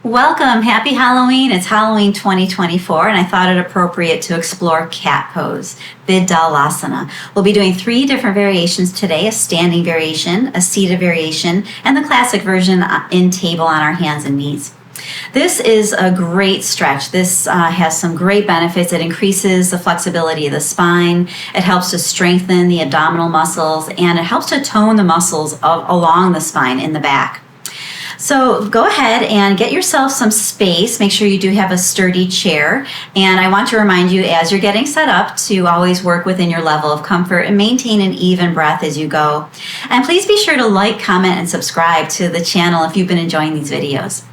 Welcome, happy Halloween. It's Halloween 2024 and I thought it appropriate to explore cat pose, Vidyalasana. We'll be doing 3 different variations today, a standing variation, a seated variation, and the classic version in table on our hands and knees. This is a great stretch. This has some great benefits. It increases the flexibility of the spine. It helps to strengthen the abdominal muscles and it helps to tone the muscles along the spine in the back. So go ahead and get yourself some space. Make sure you do have a sturdy chair. And I want to remind you as you're getting set up to always work within your level of comfort and maintain an even breath as you go. And please be sure to like, comment, and subscribe to the channel if you've been enjoying these videos.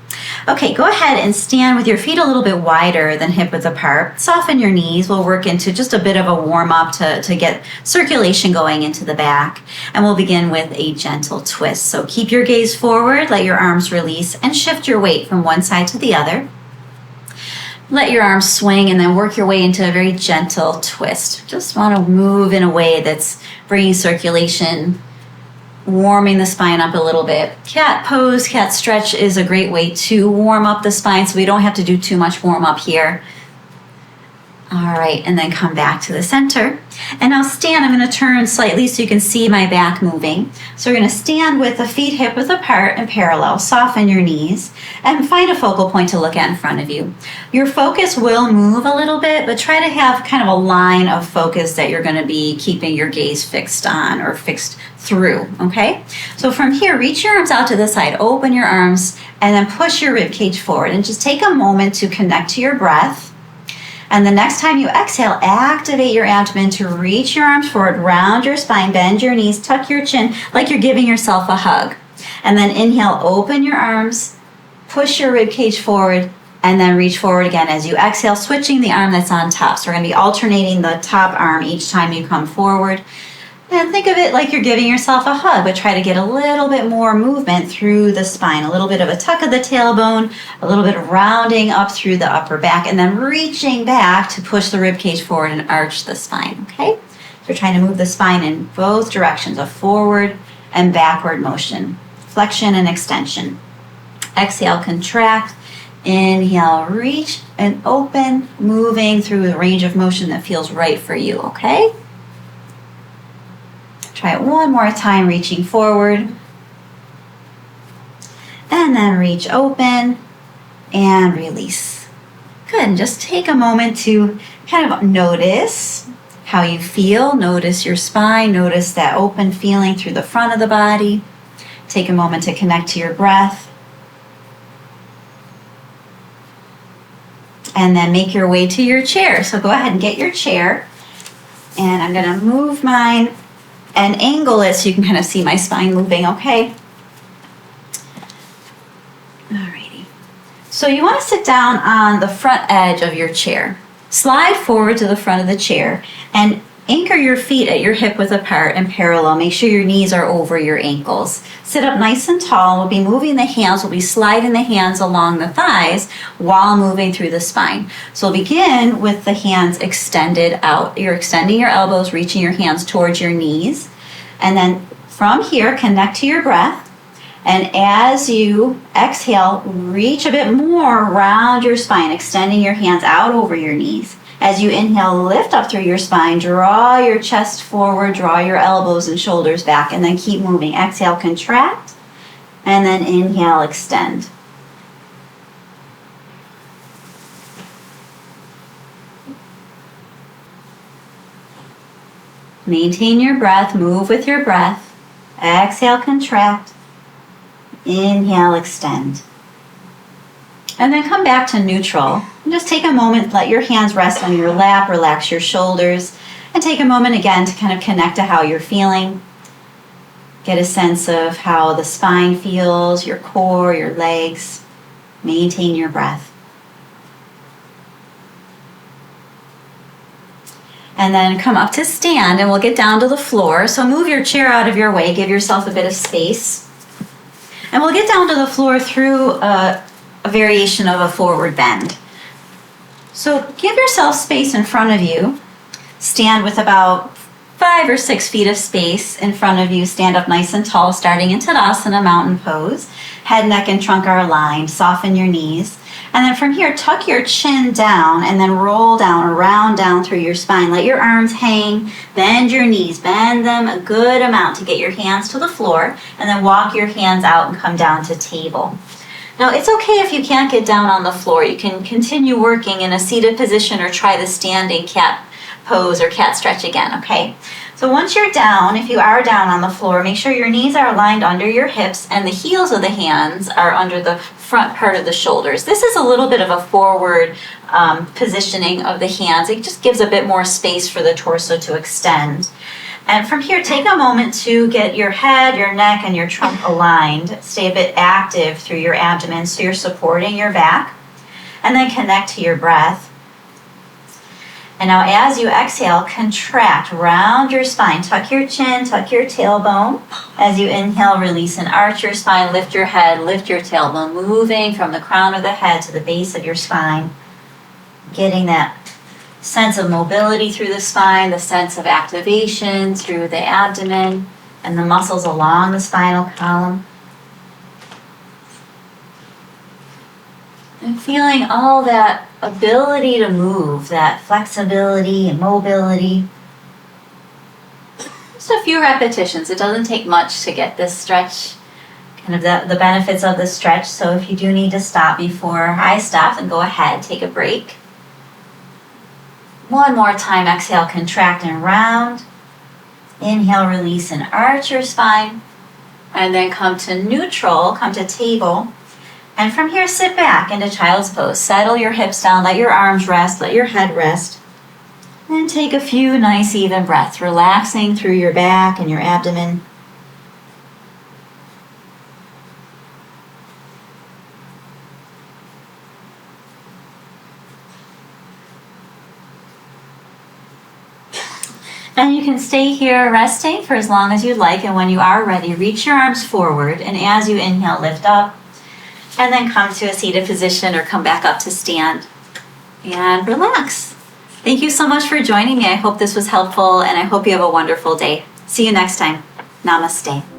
Okay, go ahead and stand with your feet a little bit wider than hip width apart. Soften your knees. We'll work into just a bit of a warm up to get circulation going into the back. And we'll begin with a gentle twist. So keep your gaze forward, let your arms release, and shift your weight from one side to the other. Let your arms swing and then work your way into a very gentle twist. Just want to move in a way that's bringing circulation, warming the spine up a little bit. Cat pose, cat stretch is a great way to warm up the spine so we don't have to do too much warm up here. All right, and then come back to the center. And now stand, I'm going to turn slightly so you can see my back moving. So we're going to stand with the feet hip width apart and parallel. Soften your knees and find a focal point to look at in front of you. Your focus will move a little bit, but try to have kind of a line of focus that you're going to be keeping your gaze fixed on or fixed through, okay? So from here, reach your arms out to the side, open your arms, and then push your rib cage forward. And just take a moment to connect to your breath. And the next time you exhale, activate your abdomen to reach your arms forward, round your spine, bend your knees, tuck your chin like you're giving yourself a hug. And then inhale, open your arms, push your rib cage forward, and then reach forward again as you exhale, switching the arm that's on top. So we're going to be alternating the top arm each time you come forward. And think of it like you're giving yourself a hug, but try to get a little bit more movement through the spine, a little bit of a tuck of the tailbone, a little bit of rounding up through the upper back, and then reaching back to push the rib cage forward and arch the spine, okay? So you're trying to move the spine in both directions, a forward and backward motion, flexion and extension. Exhale, contract. Inhale, reach and open, moving through the range of motion that feels right for you, okay? Try it one more time, reaching forward. And then reach open and release. Good, and just take a moment to kind of notice how you feel. Notice your spine, notice that open feeling through the front of the body. Take a moment to connect to your breath. And then make your way to your chair. So go ahead and get your chair. And I'm gonna move mine and angle it so you can kind of see my spine moving, okay? Alrighty. So you want to sit down on the front edge of your chair. Slide forward to the front of the chair and anchor your feet at your hip width apart and parallel. Make sure your knees are over your ankles. Sit up nice and tall. We'll be moving the hands. We'll be sliding the hands along the thighs while moving through the spine. So we'll begin with the hands extended out. You're extending your elbows, reaching your hands towards your knees. And then from here, connect to your breath. And as you exhale, reach a bit more around your spine, extending your hands out over your knees. As you inhale, lift up through your spine, draw your chest forward, draw your elbows and shoulders back, and then keep moving. Exhale, contract, and then inhale, extend. Maintain your breath, move with your breath. Exhale, contract. Inhale, extend. And then come back to neutral. And just take a moment, let your hands rest on your lap, relax your shoulders, and take a moment again to kind of connect to how you're feeling. Get a sense of how the spine feels, your core, your legs. Maintain your breath. And then come up to stand and we'll get down to the floor. So move your chair out of your way, give yourself a bit of space. And we'll get down to the floor through a variation of a forward bend. So give yourself space in front of you. Stand with about 5 or 6 feet of space in front of you. Stand up nice and tall, starting in Tadasana, mountain pose. Head, neck, and trunk are aligned. Soften your knees. And then from here, tuck your chin down and then roll down, round down through your spine. Let your arms hang. Bend your knees. Bend them a good amount to get your hands to the floor. And then walk your hands out and come down to table. Now, it's okay if you can't get down on the floor. You can continue working in a seated position or try the standing cat pose or cat stretch again, okay? So once you're down, if you are down on the floor, make sure your knees are aligned under your hips and the heels of the hands are under the front part of the shoulders. This is a little bit of a forward positioning of the hands. It just gives a bit more space for the torso to extend. And from here, take a moment to get your head, your neck, and your trunk aligned. Stay a bit active through your abdomen so you're supporting your back. And then connect to your breath. And now as you exhale, contract, round your spine. Tuck your chin, tuck your tailbone. As you inhale, release and arch your spine. Lift your head, lift your tailbone, moving from the crown of the head to the base of your spine. Getting that sense of mobility through the spine, the sense of activation through the abdomen and the muscles along the spinal column. And feeling all that ability to move, that flexibility and mobility. Just a few repetitions. It doesn't take much to get this stretch, kind of the benefits of the stretch. So if you do need to stop before I stop, then go ahead, take a break. One more time, exhale, contract and round. Inhale, release and arch your spine. And then come to neutral, come to table. And from here, sit back into child's pose. Settle your hips down, let your arms rest, let your head rest. And take a few nice even breaths, relaxing through your back and your abdomen. And you can stay here resting for as long as you like. And when you are ready, reach your arms forward. And as you inhale, lift up. And then come to a seated position or come back up to stand. And relax. Thank you so much for joining me. I hope this was helpful and I hope you have a wonderful day. See you next time. Namaste.